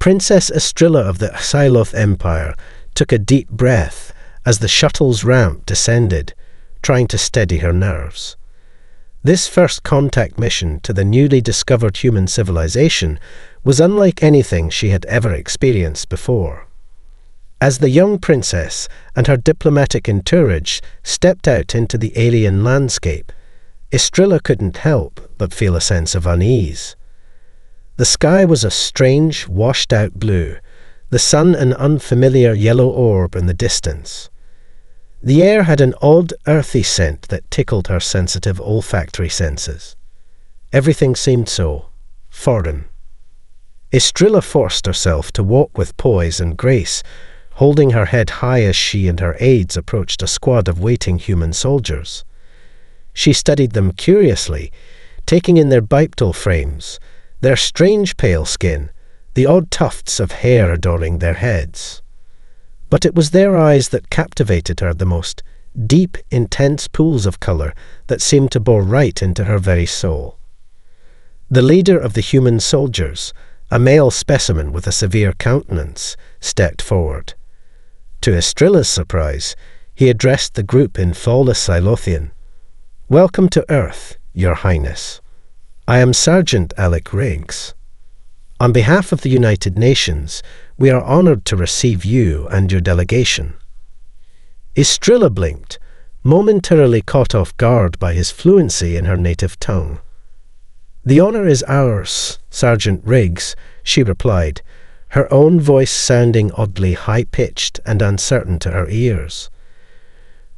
Princess Estrilla of the Xyloth Empire took a deep breath as the shuttle's ramp descended, trying to steady her nerves. This first contact mission to the newly discovered human civilization was unlike anything she had ever experienced before. As the young princess and her diplomatic entourage stepped out into the alien landscape, Estrilla couldn't help but feel a sense of unease. The sky was a strange, washed-out blue, the sun an unfamiliar yellow orb in the distance. The air had an odd, earthy scent that tickled her sensitive olfactory senses. Everything seemed so foreign. Estrilla forced herself to walk with poise and grace, holding her head high as she and her aides approached a squad of waiting human soldiers. She studied them curiously, taking in their bipedal frames, their strange pale skin, the odd tufts of hair adorning their heads. But it was their eyes that captivated her the most, deep, intense pools of colour that seemed to bore right into her very soul. The leader of the human soldiers, a male specimen with a severe countenance, stepped forward. To Estrilla's surprise, he addressed the group in flawless Xylothian. "Welcome to Earth, Your Highness. I am Sergeant Alec Riggs. On behalf of the United Nations, we are honoured to receive you and your delegation." Estrilla blinked, momentarily caught off guard by his fluency in her native tongue. "The honour is ours, Sergeant Riggs," she replied, her own voice sounding oddly high-pitched and uncertain to her ears.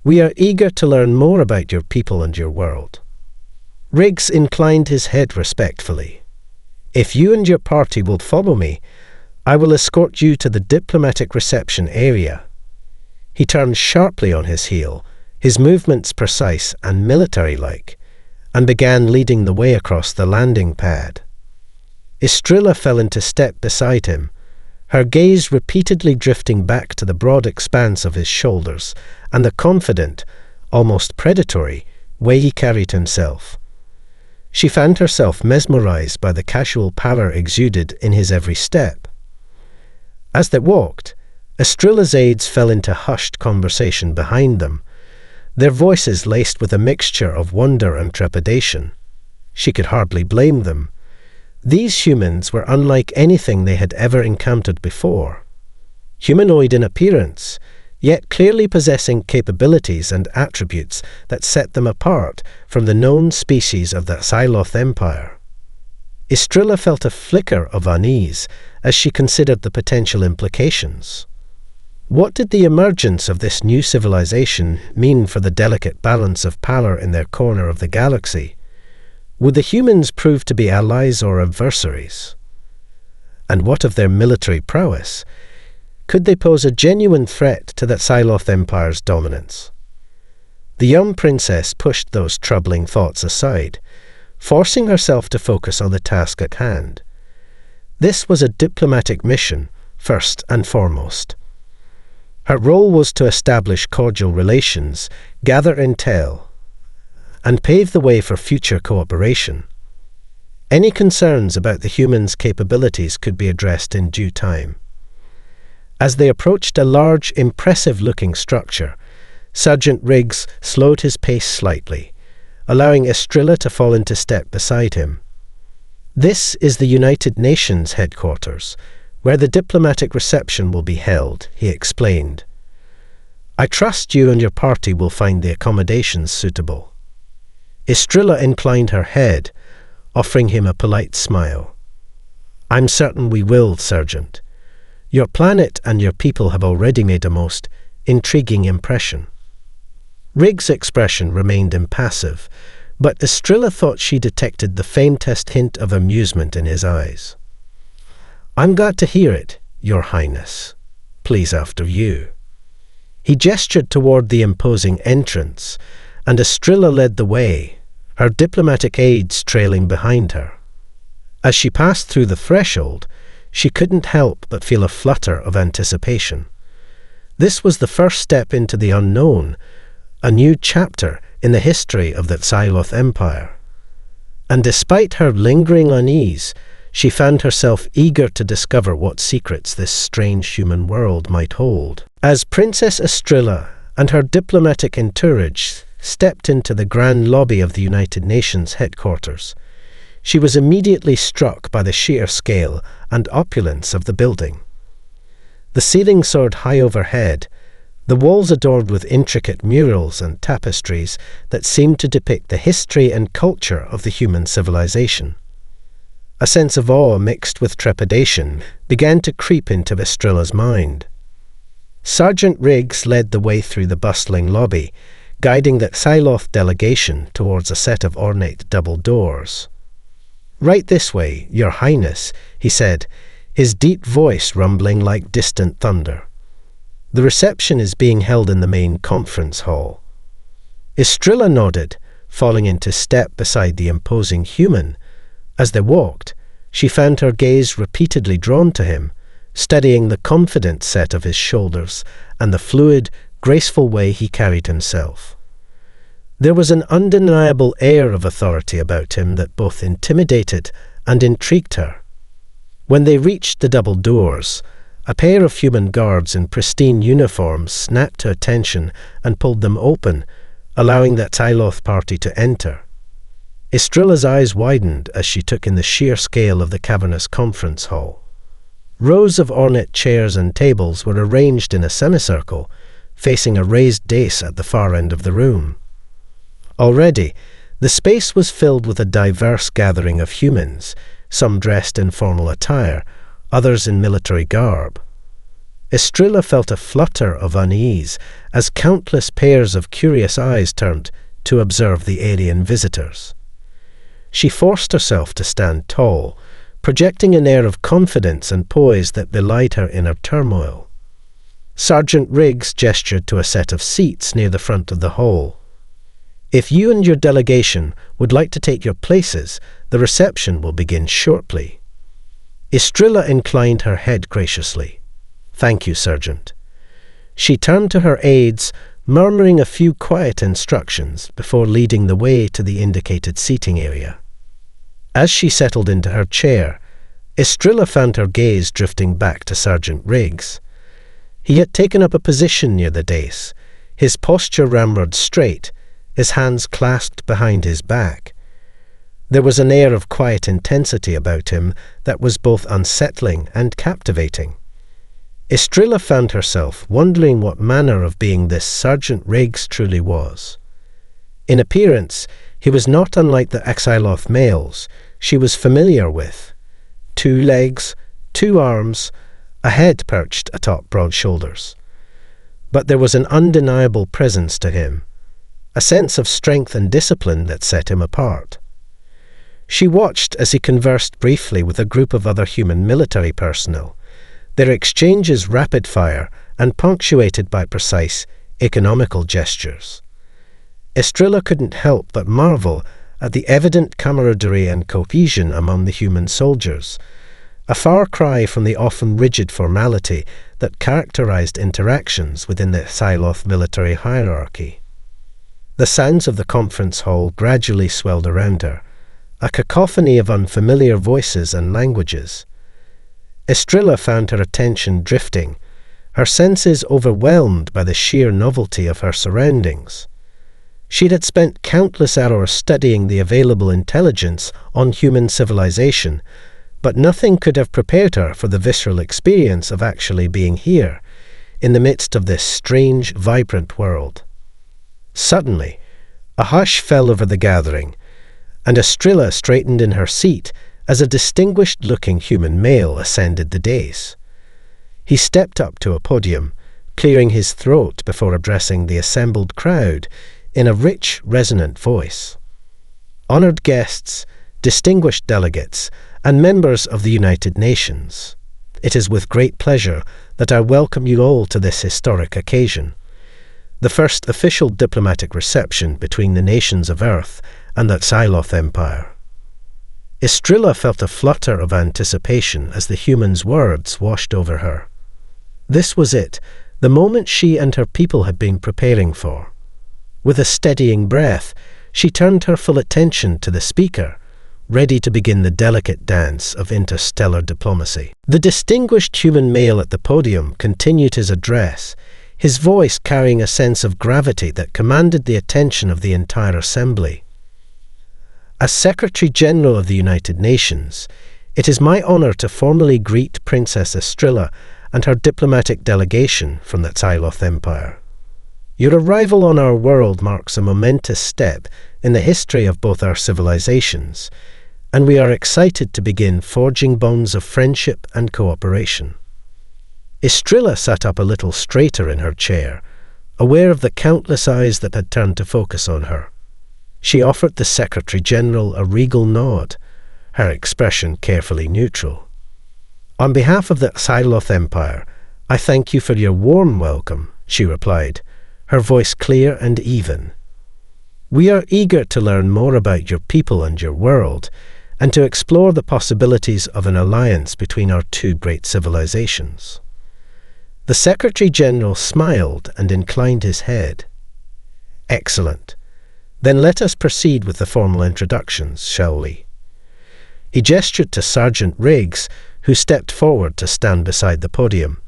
"We are eager to learn more about your people and your world." Riggs inclined his head respectfully. "If you and your party will follow me, I will escort you to the diplomatic reception area." He turned sharply on his heel, his movements precise and military-like, and began leading the way across the landing pad. Estrilla fell into step beside him, her gaze repeatedly drifting back to the broad expanse of his shoulders and the confident, almost predatory, way he carried himself. She found herself mesmerized by the casual power exuded in his every step. As they walked, Estrilla's aides fell into hushed conversation behind them, their voices laced with a mixture of wonder and trepidation. She could hardly blame them. These humans were unlike anything they had ever encountered before. Humanoid in appearance, yet clearly possessing capabilities and attributes that set them apart from the known species of the Xyloth Empire. Estrilla felt a flicker of unease as she considered the potential implications. What did the emergence of this new civilization mean for the delicate balance of power in their corner of the galaxy? Would the humans prove to be allies or adversaries? And what of their military prowess? Could they pose a genuine threat to the Xyloth Empire's dominance? The young princess pushed those troubling thoughts aside, forcing herself to focus on the task at hand. This was a diplomatic mission, first and foremost. Her role was to establish cordial relations, gather intel, and pave the way for future cooperation. Any concerns about the humans' capabilities could be addressed in due time. As they approached a large, impressive-looking structure, Sergeant Riggs slowed his pace slightly, allowing Estrilla to fall into step beside him. "This is the United Nations headquarters, where the diplomatic reception will be held," he explained. "I trust you and your party will find the accommodations suitable." Estrilla inclined her head, offering him a polite smile. "I'm certain we will, Sergeant. Your planet and your people have already made a most intriguing impression." Riggs' expression remained impassive, but Estrilla thought she detected the faintest hint of amusement in his eyes. "I'm glad to hear it, Your Highness. Please after you." He gestured toward the imposing entrance, and Estrilla led the way, her diplomatic aides trailing behind her. As she passed through the threshold, she couldn't help but feel a flutter of anticipation. This was the first step into the unknown, a new chapter in the history of the Xyloth Empire. And despite her lingering unease, she found herself eager to discover what secrets this strange human world might hold. As Princess Estrella and her diplomatic entourage stepped into the grand lobby of the United Nations headquarters, she was immediately struck by the sheer scale and opulence of the building. The ceiling soared high overhead, the walls adorned with intricate murals and tapestries that seemed to depict the history and culture of the human civilization. A sense of awe mixed with trepidation began to creep into Estrella's mind. Sergeant Riggs led the way through the bustling lobby, guiding the Psyloth delegation towards a set of ornate double doors. "Right this way, Your Highness," he said, his deep voice rumbling like distant thunder. "The reception is being held in the main conference hall." Estrella nodded, falling into step beside the imposing human. As they walked, she found her gaze repeatedly drawn to him, studying the confident set of his shoulders and the fluid, graceful way he carried himself. There was an undeniable air of authority about him that both intimidated and intrigued her. When they reached the double doors, a pair of human guards in pristine uniforms snapped her attention and pulled them open, allowing the Psyloth party to enter. Estrella's eyes widened as she took in the sheer scale of the cavernous conference hall. Rows of ornate chairs and tables were arranged in a semicircle, facing a raised dais at the far end of the room. Already, the space was filled with a diverse gathering of humans, some dressed in formal attire, others in military garb. Estrella felt a flutter of unease as countless pairs of curious eyes turned to observe the alien visitors. She forced herself to stand tall, projecting an air of confidence and poise that belied her inner turmoil. Sergeant Riggs gestured to a set of seats near the front of the hall. "If you and your delegation would like to take your places, the reception will begin shortly." Estrella inclined her head graciously. "Thank you, Sergeant." She turned to her aides, murmuring a few quiet instructions before leading the way to the indicated seating area. As she settled into her chair, Estrella found her gaze drifting back to Sergeant Riggs. He had taken up a position near the dais, his posture ramrod straight, his hands clasped behind his back. There was an air of quiet intensity about him that was both unsettling and captivating. Estrella found herself wondering what manner of being this Sergeant Riggs truly was. In appearance, he was not unlike the Psyloth males she was familiar with. 2 legs, 2 arms, a head perched atop broad shoulders. But there was an undeniable presence to him, a sense of strength and discipline that set him apart. She watched as he conversed briefly with a group of other human military personnel, their exchanges rapid-fire and punctuated by precise, economical gestures. Estrella couldn't help but marvel at the evident camaraderie and cohesion among the human soldiers, a far cry from the often rigid formality that characterized interactions within the Psyloth military hierarchy. The sounds of the conference hall gradually swelled around her, a cacophony of unfamiliar voices and languages. Estrella found her attention drifting, her senses overwhelmed by the sheer novelty of her surroundings. She had spent countless hours studying the available intelligence on human civilization, but nothing could have prepared her for the visceral experience of actually being here, in the midst of this strange, vibrant world. Suddenly, a hush fell over the gathering, and Estrella straightened in her seat as a distinguished-looking human male ascended the dais. He stepped up to a podium, clearing his throat before addressing the assembled crowd in a rich, resonant voice. "Honored guests, distinguished delegates, and members of the United Nations, it is with great pleasure that I welcome you all to this historic occasion, the first official diplomatic reception between the nations of Earth and the Psyloth Empire." Estrella felt a flutter of anticipation as the human's words washed over her. This was it, the moment she and her people had been preparing for. With a steadying breath, she turned her full attention to the speaker, ready to begin the delicate dance of interstellar diplomacy. The distinguished human male at the podium continued his address, his voice carrying a sense of gravity that commanded the attention of the entire assembly. As Secretary General of the United Nations, it is my honor to formally greet Princess Estrilla and her diplomatic delegation from the Xyloth Empire. Your arrival on our world marks a momentous step in the history of both our civilizations, and we are excited to begin forging bonds of friendship and cooperation. Estrilla sat up a little straighter in her chair, aware of the countless eyes that had turned to focus on her. She offered the Secretary General a regal nod, her expression carefully neutral. On behalf of the Xyloth Empire, I thank you for your warm welcome, she replied, her voice clear and even. We are eager to learn more about your people and your world, and to explore the possibilities of an alliance between our two great civilizations. The Secretary General smiled and inclined his head. Excellent. Then let us proceed with the formal introductions, shall we? He gestured to Sergeant Riggs, who stepped forward to stand beside the podium.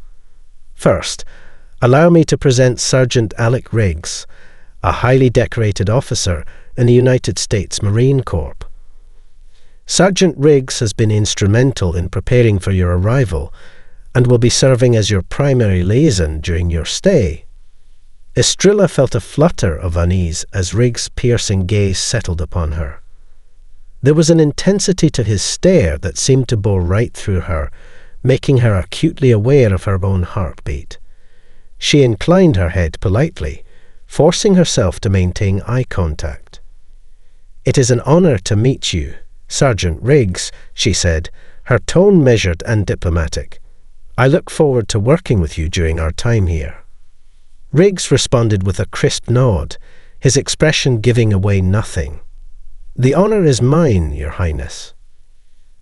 First, allow me to present Sergeant Alec Riggs, a highly decorated officer in the United States Marine Corps. Sergeant Riggs has been instrumental in preparing for your arrival and will be serving as your primary liaison during your stay. Estrilla felt a flutter of unease as Riggs' piercing gaze settled upon her. There was an intensity to his stare that seemed to bore right through her, making her acutely aware of her own heartbeat. She inclined her head politely, forcing herself to maintain eye contact. "It is an honor to meet you, Sergeant Riggs," she said, her tone measured and diplomatic. "I look forward to working with you during our time here." Riggs responded with a crisp nod, his expression giving away nothing. "The honor is mine, Your Highness."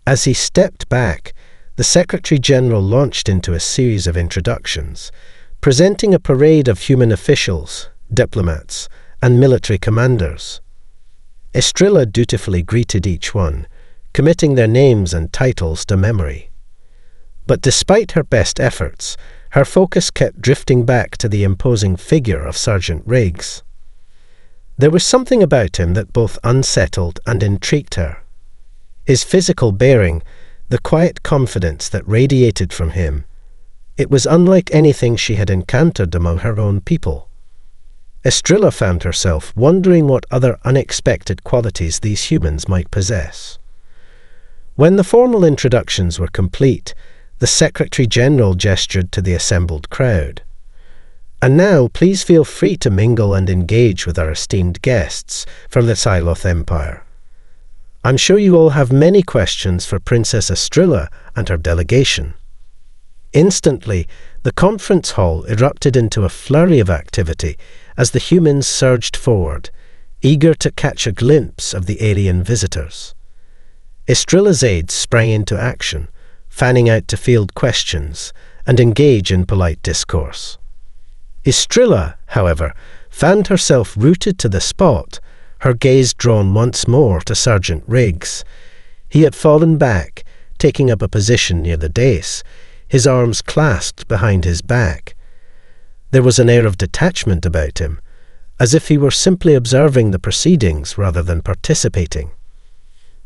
As he stepped back, the Secretary General launched into a series of introductions, presenting a parade of human officials, diplomats, and military commanders. Estrilla dutifully greeted each one, committing their names and titles to memory. But despite her best efforts, her focus kept drifting back to the imposing figure of Sergeant Riggs. There was something about him that both unsettled and intrigued her. His physical bearing, the quiet confidence that radiated from him, it was unlike anything she had encountered among her own people. Estrilla found herself wondering what other unexpected qualities these humans might possess. When the formal introductions were complete, the Secretary General gestured to the assembled crowd. "And now please feel free to mingle and engage with our esteemed guests from the Xyloth Empire. I'm sure you all have many questions for Princess Estrilla and her delegation." Instantly, the conference hall erupted into a flurry of activity as the humans surged forward, eager to catch a glimpse of the alien visitors. Estrilla's aides sprang into action, fanning out to field questions and engage in polite discourse. Estrilla, however, found herself rooted to the spot, her gaze drawn once more to Sergeant Riggs. He had fallen back, taking up a position near the dais, his arms clasped behind his back. There was an air of detachment about him, as if he were simply observing the proceedings rather than participating.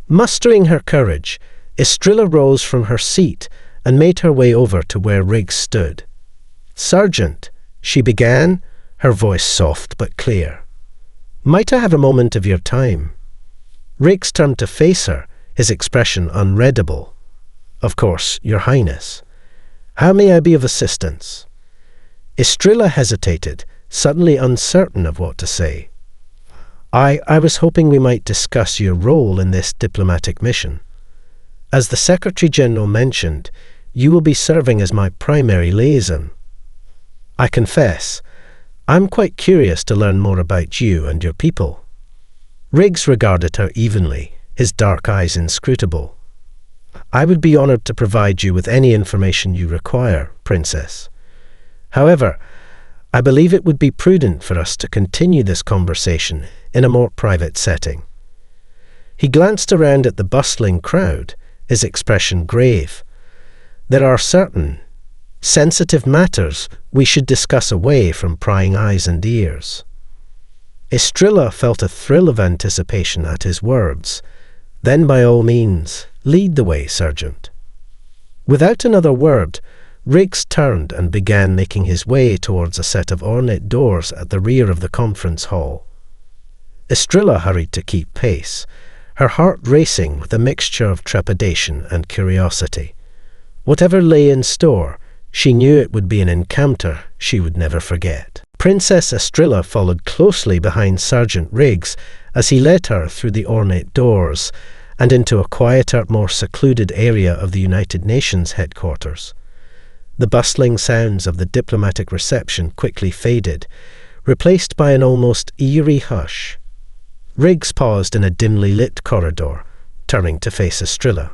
Mustering her courage, Estrilla rose from her seat and made her way over to where Riggs stood. "Sergeant," she began, her voice soft but clear. "Might I have a moment of your time?" Riggs turned to face her, his expression unreadable. "Of course, Your Highness. How may I be of assistance?" Estrilla hesitated, suddenly uncertain of what to say. I was hoping we might discuss your role in this diplomatic mission. As the Secretary General mentioned, you will be serving as my primary liaison. I confess, I'm quite curious to learn more about you and your people." Riggs regarded her evenly, his dark eyes inscrutable. "I would be honored to provide you with any information you require, Princess. However, I believe it would be prudent for us to continue this conversation in a more private setting. He glanced around at the bustling crowd, his expression grave. There are certain sensitive matters we should discuss away from prying eyes and ears. Estrilla felt a thrill of anticipation at his words. Then by all means, lead the way, Sergeant. Without another word, Riggs turned and began making his way towards a set of ornate doors at the rear of the conference hall. Estrilla hurried to keep pace, her heart racing with a mixture of trepidation and curiosity. Whatever lay in store, she knew it would be an encounter she would never forget. Princess Estrilla followed closely behind Sergeant Riggs as he led her through the ornate doors and into a quieter, more secluded area of the United Nations headquarters. The bustling sounds of the diplomatic reception quickly faded, replaced by an almost eerie hush. Riggs paused in a dimly lit corridor, turning to face Estrilla.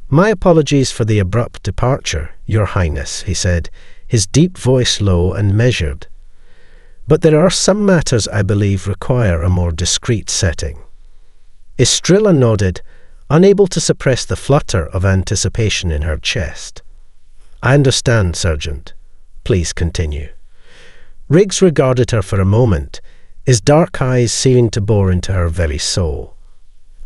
"My apologies for the abrupt departure, Your Highness," he said, his deep voice low and measured. "But there are some matters I believe require a more discreet setting." Estrilla nodded, unable to suppress the flutter of anticipation in her chest. "I understand, Sergeant. Please continue." Riggs regarded her for a moment, his dark eyes seeming to bore into her very soul.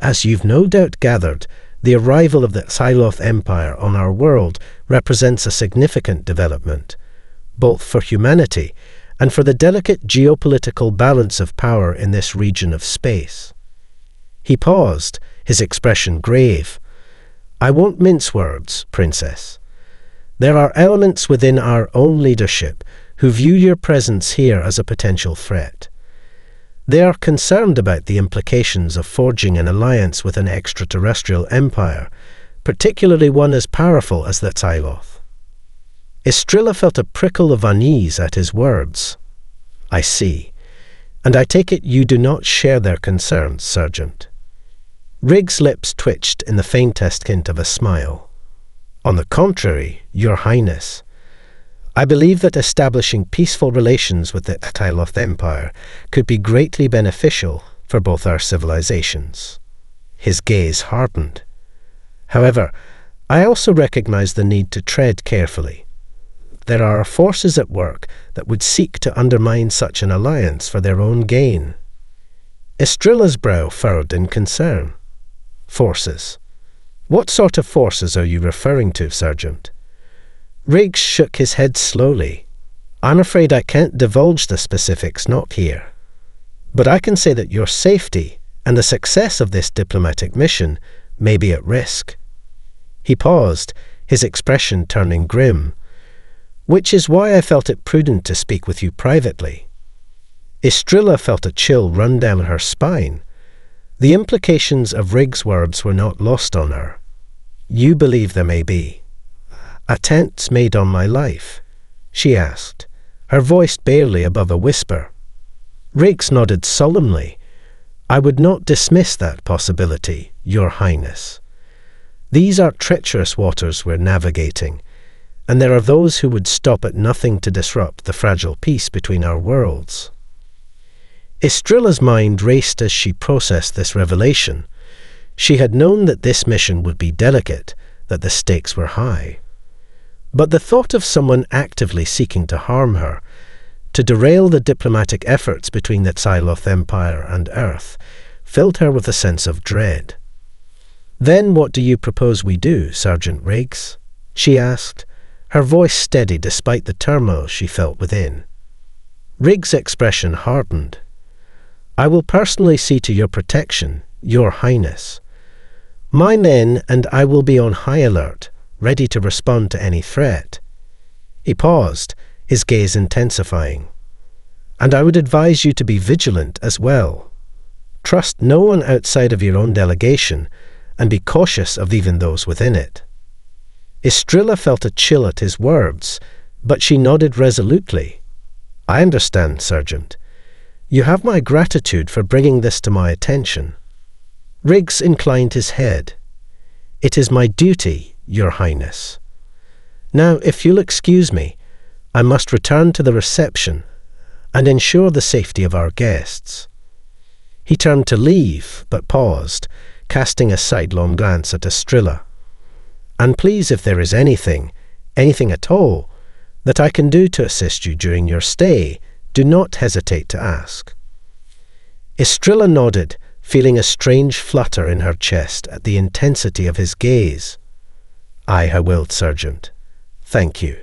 "As you've no doubt gathered, the arrival of the Psyloth Empire on our world represents a significant development, both for humanity and for the delicate geopolitical balance of power in this region of space." He paused, his expression grave. "I won't mince words, Princess. There are elements within our own leadership who view your presence here as a potential threat. They are concerned about the implications of forging an alliance with an extraterrestrial empire, particularly one as powerful as the Psyloth." Estrilla felt a prickle of unease at his words. "I see. And I take it you do not share their concerns, Sergeant." Riggs' lips twitched in the faintest hint of a smile. "On the contrary, Your Highness, I believe that establishing peaceful relations with the Psyloth Empire could be greatly beneficial for both our civilizations." His gaze hardened. "However, I also recognize the need to tread carefully. There are forces at work that would seek to undermine such an alliance for their own gain." Estrilla's brow furrowed in concern. "Forces? What sort of forces are you referring to, Sergeant?" Riggs shook his head slowly. "I'm afraid I can't divulge the specifics, not here. But I can say that your safety and the success of this diplomatic mission may be at risk." He paused, his expression turning grim. "Which is why I felt it prudent to speak with you privately." Estrilla felt a chill run down her spine. The implications of Riggs' words were not lost on her. "You believe there may be attempts made on my life?" she asked, her voice barely above a whisper. Riggs nodded solemnly. "I would not dismiss that possibility, Your Highness. These are treacherous waters we're navigating, and there are those who would stop at nothing to disrupt the fragile peace between our worlds." Estrilla's mind raced as she processed this revelation. She had known that this mission would be delicate, that the stakes were high. But the thought of someone actively seeking to harm her, to derail the diplomatic efforts between the Psyloth Empire and Earth, filled her with a sense of dread. "Then what do you propose we do, Sergeant Riggs?" she asked, her voice steady despite the turmoil she felt within. Riggs' expression hardened. "I will personally see to your protection, Your Highness. My men and I will be on high alert, ready to respond to any threat." He paused, his gaze intensifying. "And I would advise you to be vigilant as well. Trust no one outside of your own delegation, and be cautious of even those within it." Estrilla felt a chill at his words, but she nodded resolutely. "I understand, Sergeant. You have my gratitude for bringing this to my attention." Riggs inclined his head. "It is my duty, Your Highness. Now, if you'll excuse me, I must return to the reception and ensure the safety of our guests." He turned to leave, but paused, casting a sidelong glance at Estrilla. "And please, if there is anything at all, that I can do to assist you during your stay, do not hesitate to ask." Estrilla nodded, feeling a strange flutter in her chest at the intensity of his gaze. "I will, Sergeant. Thank you."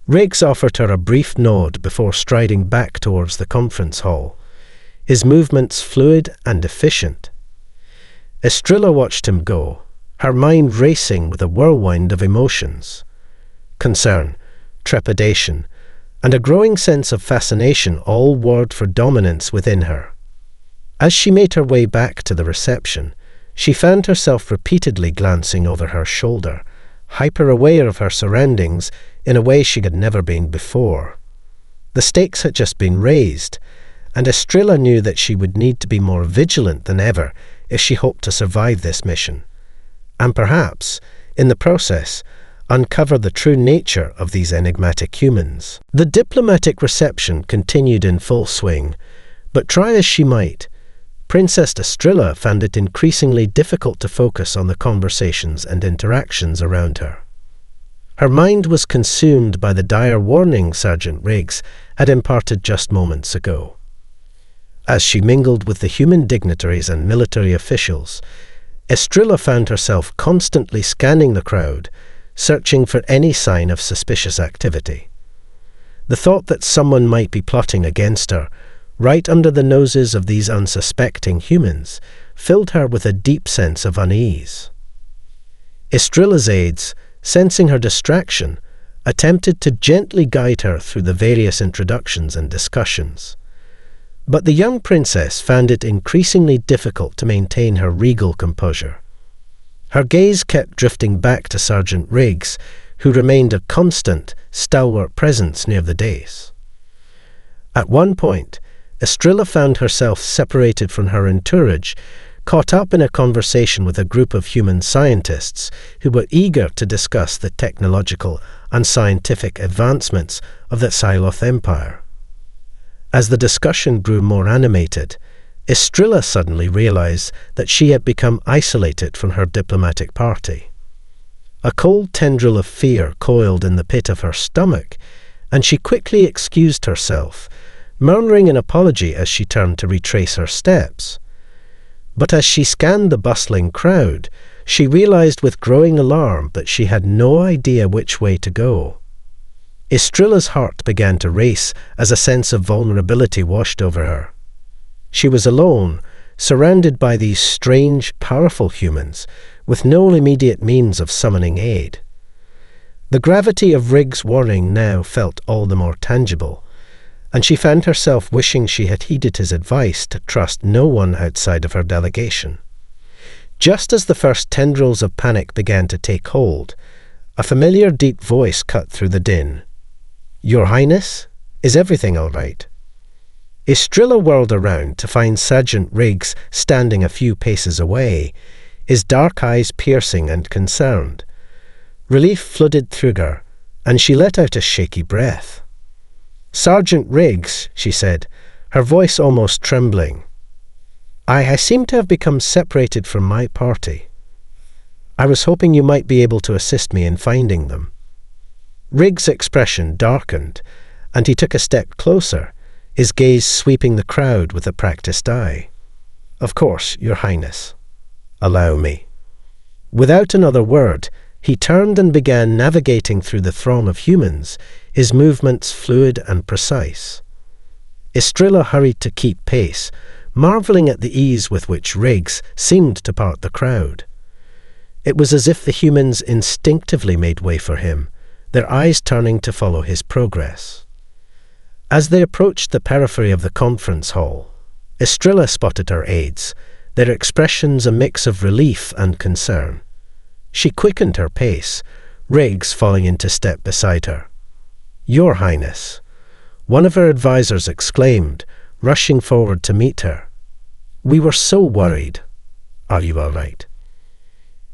Riggs offered her a brief nod before striding back towards the conference hall, his movements fluid and efficient. Estrilla watched him go, her mind racing with a whirlwind of emotions. Concern, trepidation, and a growing sense of fascination all warred for dominance within her. As she made her way back to the reception, she found herself repeatedly glancing over her shoulder, hyper-aware of her surroundings in a way she had never been before. The stakes had just been raised, and Estrilla knew that she would need to be more vigilant than ever if she hoped to survive this mission, and perhaps, in the process, uncover the true nature of these enigmatic humans. The diplomatic reception continued in full swing, but try as she might, Princess Estrilla found it increasingly difficult to focus on the conversations and interactions around her. Her mind was consumed by the dire warning Sergeant Riggs had imparted just moments ago. As she mingled with the human dignitaries and military officials, Estrilla found herself constantly scanning the crowd, searching for any sign of suspicious activity. The thought that someone might be plotting against her, right under the noses of these unsuspecting humans, filled her with a deep sense of unease. Estrilla's aides, sensing her distraction, attempted to gently guide her through the various introductions and discussions. But the young princess found it increasingly difficult to maintain her regal composure. Her gaze kept drifting back to Sergeant Riggs, who remained a constant, stalwart presence near the dais. At one point, Estrilla found herself separated from her entourage, caught up in a conversation with a group of human scientists who were eager to discuss the technological and scientific advancements of the Psyloth Empire. As the discussion grew more animated, Estrilla suddenly realized that she had become isolated from her diplomatic party. A cold tendril of fear coiled in the pit of her stomach, and she quickly excused herself, murmuring an apology as she turned to retrace her steps. But as she scanned the bustling crowd, she realized with growing alarm that she had no idea which way to go. Estrilla's heart began to race as a sense of vulnerability washed over her. She was alone, surrounded by these strange, powerful humans, with no immediate means of summoning aid. The gravity of Riggs' warning now felt all the more tangible, and she found herself wishing she had heeded his advice to trust no one outside of her delegation. Just as the first tendrils of panic began to take hold, a familiar deep voice cut through the din. "Your Highness, is everything all right?" Estrilla whirled around to find Sergeant Riggs standing a few paces away, his dark eyes piercing and concerned. Relief flooded through her, and she let out a shaky breath. "Sergeant Riggs," she said, her voice almost trembling, I seem to have become separated from my party. I was hoping you might be able to assist me in finding them." Riggs' expression darkened, and he took a step closer, his gaze sweeping the crowd with a practiced eye. "Of course, Your Highness. Allow me." Without another word, he turned and began navigating through the throng of humans, his movements fluid and precise. Estrilla hurried to keep pace, marvelling at the ease with which Riggs seemed to part the crowd. It was as if the humans instinctively made way for him, their eyes turning to follow his progress. As they approached the periphery of the conference hall, Estrilla spotted her aides, their expressions a mix of relief and concern. She quickened her pace, Riggs falling into step beside her. "Your Highness," one of her advisors exclaimed, rushing forward to meet her. "We were so worried. Are you all right?"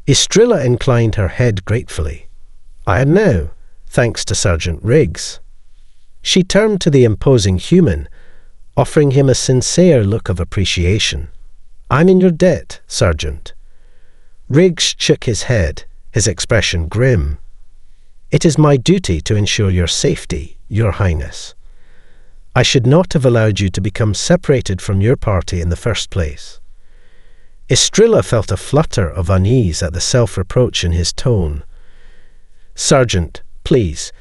Estrilla inclined her head gratefully. "I am now, thanks to Sergeant Riggs." She turned to the imposing human, offering him a sincere look of appreciation. "I'm in your debt, Sergeant." Riggs shook his head, his expression grim. "It is my duty to ensure your safety, Your Highness. I should not have allowed you to become separated from your party in the first place." Estrilla felt a flutter of unease at the self-reproach in his tone. "Sergeant, please,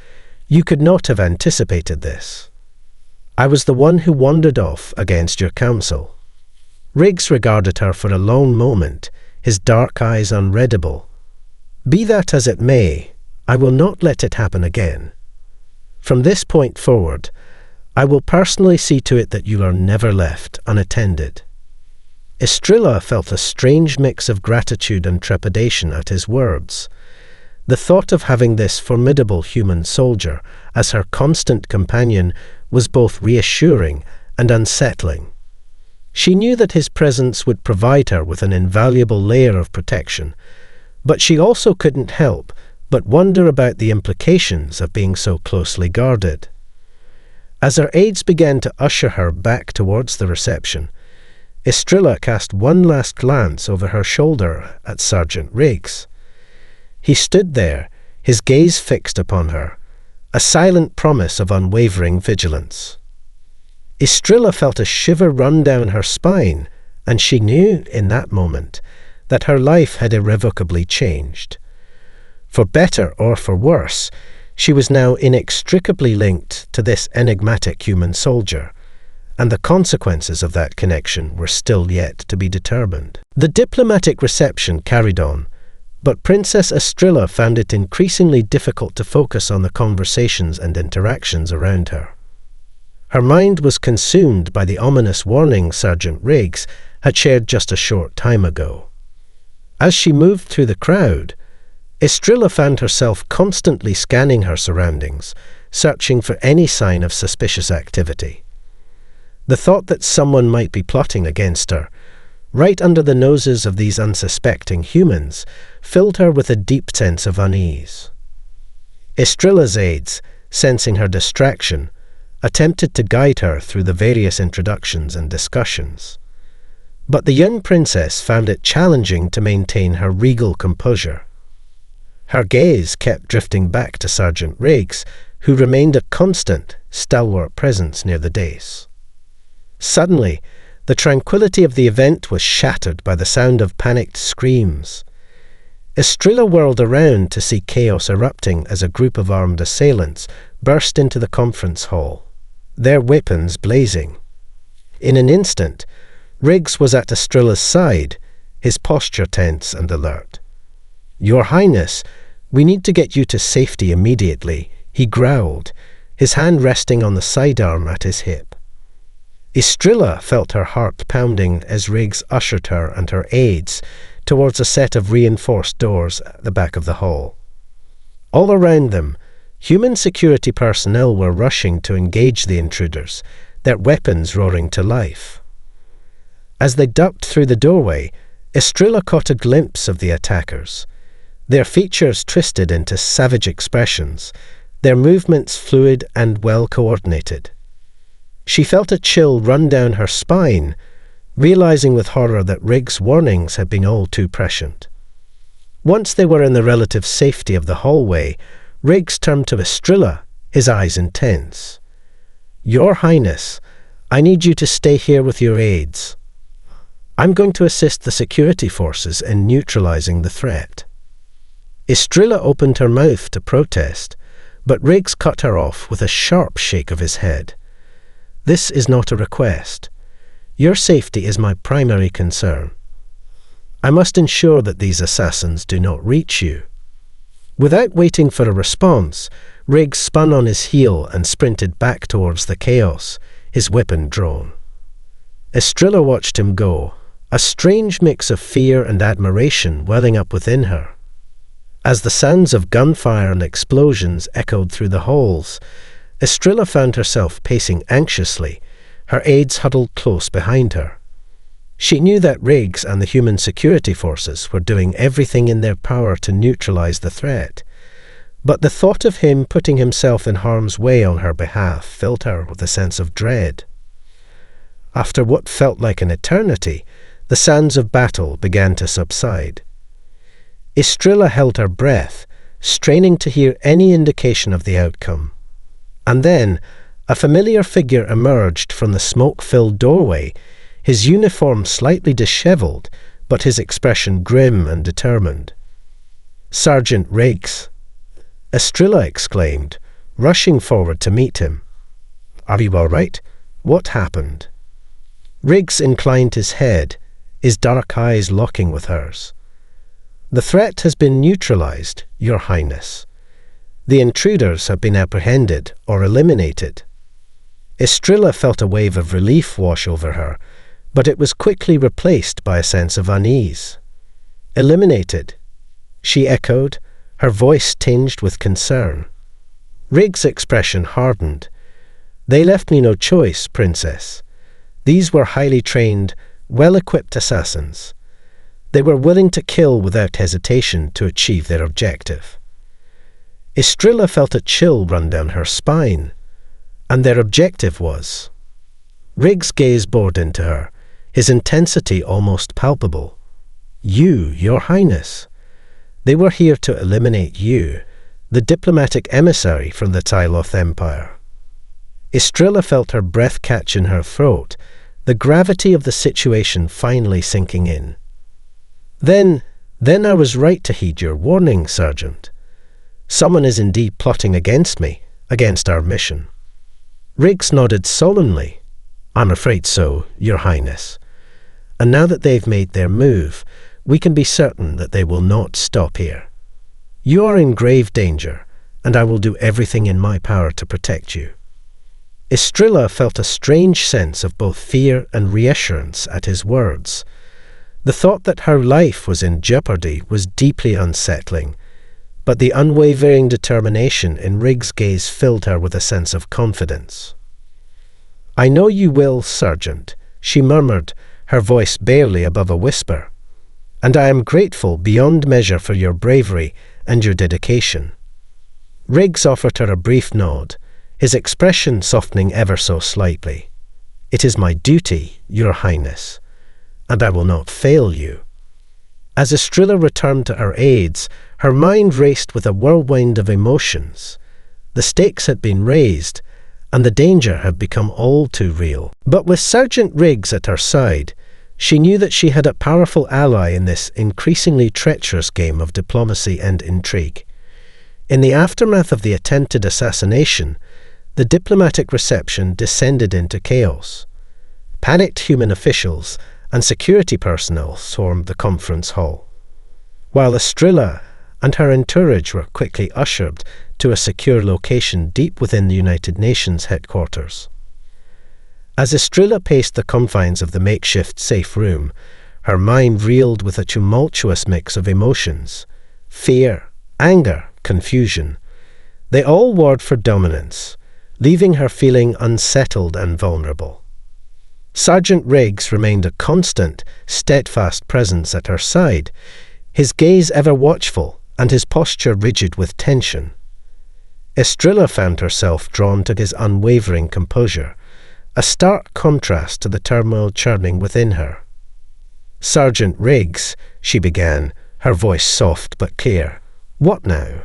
you could not have anticipated this. I was the one who wandered off against your counsel." Riggs regarded her for a long moment, his dark eyes unreadable. "Be that as it may, I will not let it happen again. From this point forward, I will personally see to it that you are never left unattended." Estrilla felt a strange mix of gratitude and trepidation at his words. The thought of having this formidable human soldier as her constant companion was both reassuring and unsettling. She knew that his presence would provide her with an invaluable layer of protection, but she also couldn't help but wonder about the implications of being so closely guarded. As her aides began to usher her back towards the reception, Estrilla cast one last glance over her shoulder at Sergeant Riggs. He stood there, his gaze fixed upon her, a silent promise of unwavering vigilance. Estrilla felt a shiver run down her spine, and she knew in that moment that her life had irrevocably changed. For better or for worse, she was now inextricably linked to this enigmatic human soldier, and the consequences of that connection were still yet to be determined. The diplomatic reception carried on, but Princess Estrilla found it increasingly difficult to focus on the conversations and interactions around her. Her mind was consumed by the ominous warning Sergeant Riggs had shared just a short time ago. As she moved through the crowd, Estrilla found herself constantly scanning her surroundings, searching for any sign of suspicious activity. The thought that someone might be plotting against her, right under the noses of these unsuspecting humans, filled her with a deep sense of unease. Estrilla's aides, sensing her distraction, attempted to guide her through the various introductions and discussions. But the young princess found it challenging to maintain her regal composure. Her gaze kept drifting back to Sergeant Riggs, who remained a constant, stalwart presence near the dais. Suddenly, the tranquility of the event was shattered by the sound of panicked screams. Estrilla whirled around to see chaos erupting as a group of armed assailants burst into the conference hall, their weapons blazing. In an instant, Riggs was at Estrilla's side, his posture tense and alert. "Your Highness, we need to get you to safety immediately," he growled, his hand resting on the sidearm at his hip. Estrilla felt her heart pounding as Riggs ushered her and her aides towards a set of reinforced doors at the back of the hall. All around them, human security personnel were rushing to engage the intruders, their weapons roaring to life. As they ducked through the doorway, Estrilla caught a glimpse of the attackers, their features twisted into savage expressions, their movements fluid and well coordinated. She felt a chill run down her spine, realizing with horror that Riggs' warnings had been all too prescient. Once they were in the relative safety of the hallway, Riggs turned to Estrilla, his eyes intense. "Your Highness, I need you to stay here with your aides. I'm going to assist the security forces in neutralizing the threat." Estrilla opened her mouth to protest, but Riggs cut her off with a sharp shake of his head. "This is not a request. Your safety is my primary concern. I must ensure that these assassins do not reach you." Without waiting for a response, Riggs spun on his heel and sprinted back towards the chaos, his weapon drawn. Estrilla watched him go, a strange mix of fear and admiration welling up within her. As the sounds of gunfire and explosions echoed through the halls, Estrilla found herself pacing anxiously, her aides huddled close behind her. She knew that Riggs and the human security forces were doing everything in their power to neutralize the threat, but the thought of him putting himself in harm's way on her behalf filled her with a sense of dread. After what felt like an eternity, the sounds of battle began to subside. Istrilla held her breath, straining to hear any indication of the outcome. And then, a familiar figure emerged from the smoke-filled doorway, his uniform slightly dishevelled, but his expression grim and determined. "Sergeant Riggs," Istrilla exclaimed, rushing forward to meet him. "Are you all right? What happened?" Riggs inclined his head, his dark eyes locking with hers. "The threat has been neutralized, Your Highness. The intruders have been apprehended or eliminated." Istrilla felt a wave of relief wash over her, but it was quickly replaced by a sense of unease. "Eliminated?" she echoed, her voice tinged with concern. Riggs' expression hardened. "They left me no choice, Princess. These were highly trained, well-equipped assassins. They were willing to kill without hesitation to achieve their objective." Istrilla felt a chill run down her spine. And their objective was... Riggs' gaze bored into her, his intensity almost palpable. "You, Your Highness. They were here to eliminate you, the diplomatic emissary from the Tyloth Empire." Istrilla felt her breath catch in her throat, the gravity of the situation finally sinking in. Then I was right to heed your warning, Sergeant. Someone is indeed plotting against me, against our mission." Riggs nodded solemnly. "I'm afraid so, Your Highness. And now that they've made their move, we can be certain that they will not stop here. You are in grave danger, and I will do everything in my power to protect you." Istrilla felt a strange sense of both fear and reassurance at his words. The thought that her life was in jeopardy was deeply unsettling, but the unwavering determination in Riggs' gaze filled her with a sense of confidence. "I know you will, Sergeant," she murmured, her voice barely above a whisper. "And I am grateful beyond measure for your bravery and your dedication." Riggs offered her a brief nod, his expression softening ever so slightly. "It is my duty, Your Highness, and I will not fail you." As Istrilla returned to her aides, her mind raced with a whirlwind of emotions. The stakes had been raised, and the danger had become all too real. But with Sergeant Riggs at her side, she knew that she had a powerful ally in this increasingly treacherous game of diplomacy and intrigue. In the aftermath of the attempted assassination, the diplomatic reception descended into chaos. Panicked human officials and security personnel swarmed the conference hall, while Istrilla and her entourage were quickly ushered to a secure location deep within the United Nations headquarters. As Istrilla paced the confines of the makeshift safe room, her mind reeled with a tumultuous mix of emotions: fear, anger, confusion. They all warred for dominance, leaving her feeling unsettled and vulnerable. Sergeant Riggs remained a constant, steadfast presence at her side, his gaze ever watchful and his posture rigid with tension. Istrilla found herself drawn to his unwavering composure, a stark contrast to the turmoil churning within her. "Sergeant Riggs," she began, her voice soft but clear, "what now?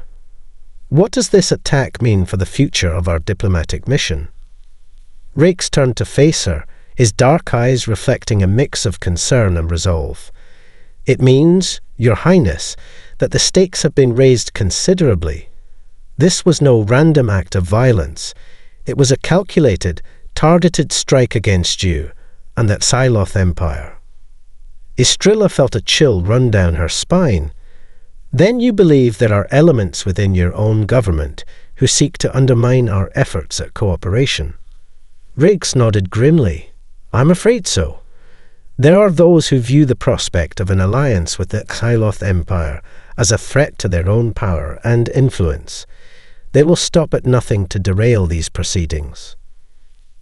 What does this attack mean for the future of our diplomatic mission?" Riggs turned to face her, his dark eyes reflecting a mix of concern and resolve. "It means, Your Highness, that the stakes have been raised considerably. This was no random act of violence. It was a calculated, targeted strike against you and that Tyloth Empire." Istrilla felt a chill run down her spine. "Then you believe there are elements within your own government who seek to undermine our efforts at cooperation?" Riggs nodded grimly. "I'm afraid so. There are those who view the prospect of an alliance with the Tyloth Empire as a threat to their own power and influence. They will stop at nothing to derail these proceedings."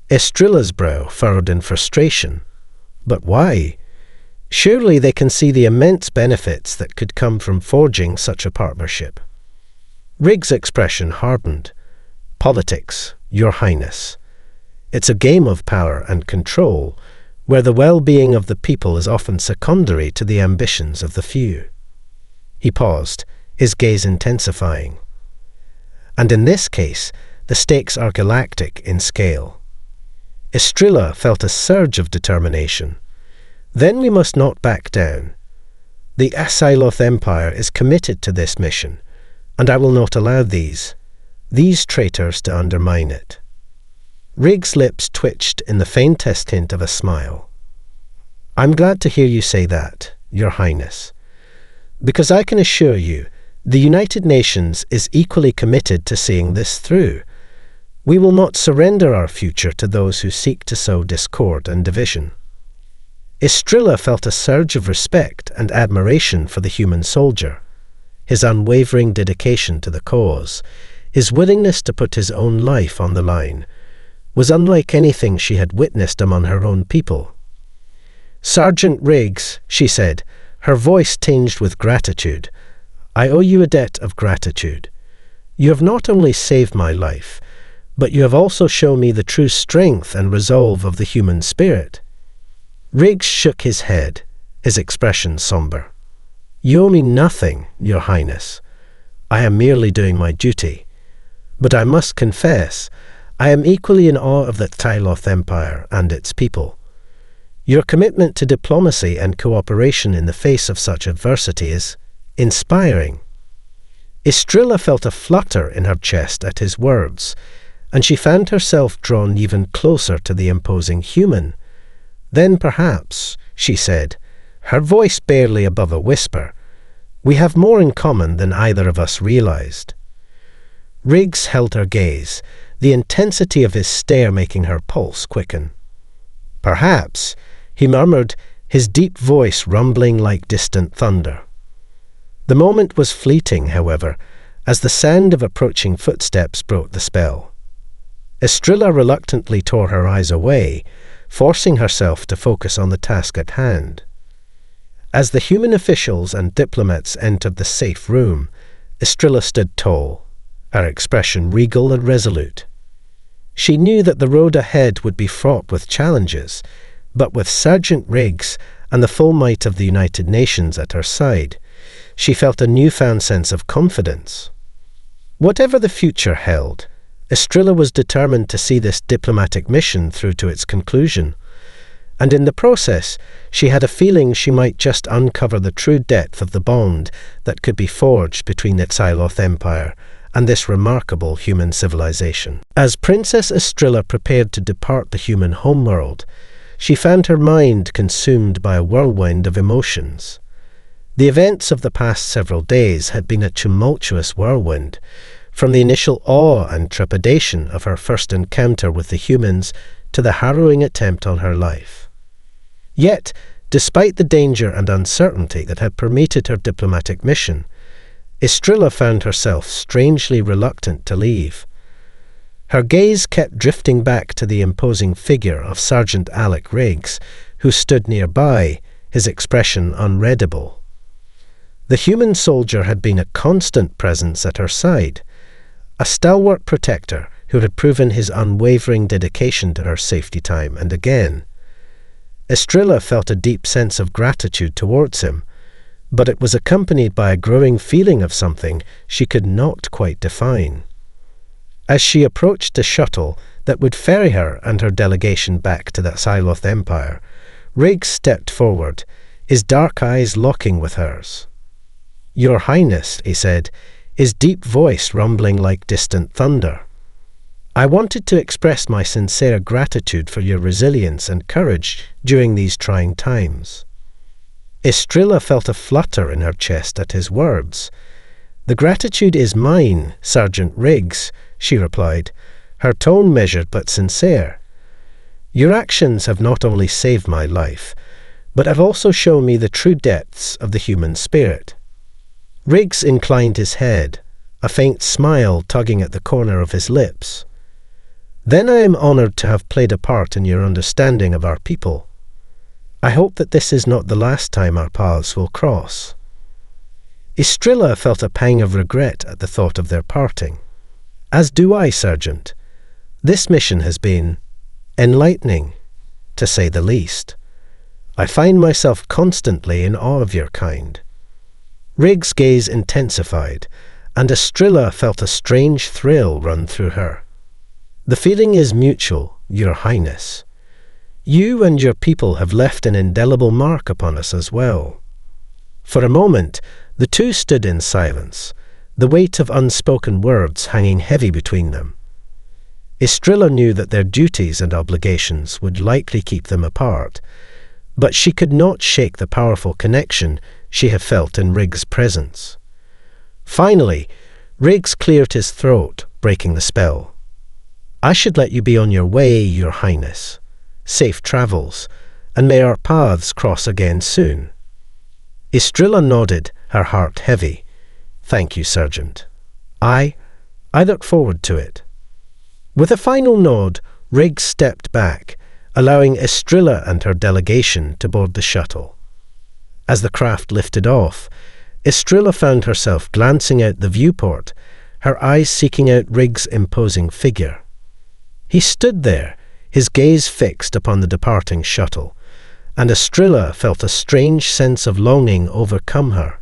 Istrilla's brow furrowed in frustration. But why? Surely they can see the immense benefits that could come from forging such a partnership. Riggs' expression hardened. "Politics, Your Highness. It's a game of power and control, where the well-being of the people is often secondary to the ambitions of the few. He paused, his gaze intensifying. And in this case, the stakes are galactic in scale. Estrella felt a surge of determination. Then we must not back down. The Asyloth Empire is committed to this mission, and I will not allow these traitors to undermine it. Riggs' lips twitched in the faintest hint of a smile. I'm glad to hear you say that, Your Highness, because I can assure you the United Nations is equally committed to seeing this through. We will not surrender our future to those who seek to sow discord and division. Estrella felt a surge of respect and admiration for the human soldier. His unwavering dedication to the cause, his willingness to put his own life on the line, was unlike anything she had witnessed among her own people. Sergeant Riggs, she said, her voice tinged with gratitude, I owe you a debt of gratitude. You have not only saved my life, but you have also shown me the true strength and resolve of the human spirit. Riggs shook his head, his expression somber. You owe me nothing, Your Highness. I am merely doing my duty. But I must confess, I am equally in awe of the Tyloth Empire and its people. Your commitment to diplomacy and cooperation in the face of such adversity is inspiring. Estrella felt a flutter in her chest at his words, and she found herself drawn even closer to the imposing human. Then perhaps, she said, her voice barely above a whisper, we have more in common than either of us realized. Riggs held her gaze, the intensity of his stare making her pulse quicken. Perhaps, he murmured, his deep voice rumbling like distant thunder. The moment was fleeting, however, as the sound of approaching footsteps broke the spell. Estrella reluctantly tore her eyes away, forcing herself to focus on the task at hand. As the human officials and diplomats entered the safe room, Estrella stood tall, her expression regal and resolute. She knew that the road ahead would be fraught with challenges, but with Sergeant Riggs and the full might of the United Nations at her side, she felt a newfound sense of confidence. Whatever the future held, Estrella was determined to see this diplomatic mission through to its conclusion, and in the process she had a feeling she might just uncover the true depth of the bond that could be forged between the Tyloth Empire and this remarkable human civilization. As Princess Estrella prepared to depart the human homeworld, she found her mind consumed by a whirlwind of emotions. The events of the past several days had been a tumultuous whirlwind, from the initial awe and trepidation of her first encounter with the humans to the harrowing attempt on her life. Yet, despite the danger and uncertainty that had permeated her diplomatic mission, Estrella found herself strangely reluctant to leave. Her gaze kept drifting back to the imposing figure of Sergeant Alec Riggs, who stood nearby, his expression unreadable. The human soldier had been a constant presence at her side, a stalwart protector who had proven his unwavering dedication to her safety time and again. Estrella felt a deep sense of gratitude towards him, but it was accompanied by a growing feeling of something she could not quite define. As she approached the shuttle that would ferry her and her delegation back to the Tyloth Empire, Riggs stepped forward, his dark eyes locking with hers. "Your Highness," he said, his deep voice rumbling like distant thunder. "I wanted to express my sincere gratitude for your resilience and courage during these trying times." Estrella felt a flutter in her chest at his words. "The gratitude is mine, Sergeant Riggs," she replied, her tone measured but sincere. "Your actions have not only saved my life, but have also shown me the true depths of the human spirit." Riggs inclined his head, a faint smile tugging at the corner of his lips. "Then I am honoured to have played a part in your understanding of our people. I hope that this is not the last time our paths will cross." Estrella felt a pang of regret at the thought of their parting. "As do I, Sergeant. This mission has been enlightening." to say the least. I find myself constantly in awe of your kind." Rig's gaze intensified, and Estrilla felt a strange thrill run through her. "The feeling is mutual, Your Highness. You and your people have left an indelible mark upon us as well." For a moment, the two stood in silence, the weight of unspoken words hanging heavy between them. Estrilla knew that their duties and obligations would likely keep them apart, but she could not shake the powerful connection she had felt in Rig's presence. Finally, Riggs cleared his throat, breaking the spell. "I should let you be on your way, Your Highness. Safe travels, and may our paths cross again soon." Estrilla nodded, her heart heavy. "Thank you, Sergeant. I look forward to it." With a final nod, Riggs stepped back, allowing Estrilla and her delegation to board the shuttle. As the craft lifted off, Estrilla found herself glancing out the viewport, her eyes seeking out Riggs' imposing figure. He stood there, his gaze fixed upon the departing shuttle, and Estrilla felt a strange sense of longing overcome her.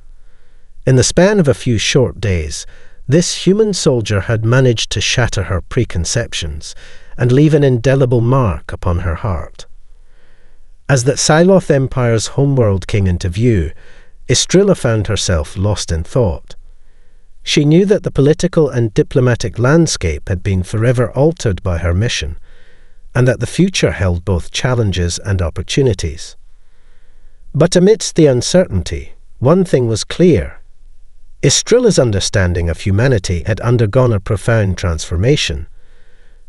In the span of a few short days, this human soldier had managed to shatter her preconceptions and leave an indelible mark upon her heart. As the Psyloth Empire's homeworld came into view, Estrilla found herself lost in thought. She knew that the political and diplomatic landscape had been forever altered by her mission, and that the future held both challenges and opportunities. But amidst the uncertainty, one thing was clear. Estrilla's understanding of humanity had undergone a profound transformation.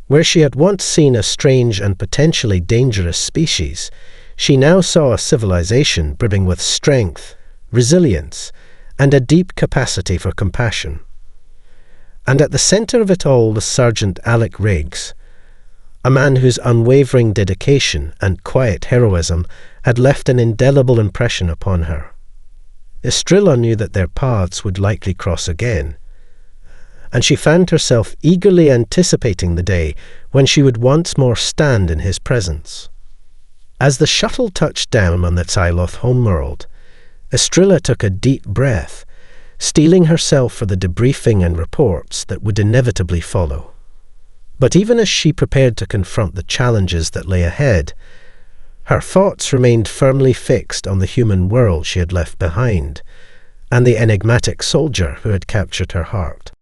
Where she had once seen a strange and potentially dangerous species, she now saw a civilization brimming with strength, resilience, and a deep capacity for compassion. And at the center of it all was Sergeant Alec Riggs, a man whose unwavering dedication and quiet heroism had left an indelible impression upon her. Estrilla knew that their paths would likely cross again, and she found herself eagerly anticipating the day when she would once more stand in his presence. As the shuttle touched down on the Psyloth homeworld, Estrilla took a deep breath, steeling herself for the debriefing and reports that would inevitably follow. But even as she prepared to confront the challenges that lay ahead, her thoughts remained firmly fixed on the human world she had left behind, and the enigmatic soldier who had captured her heart.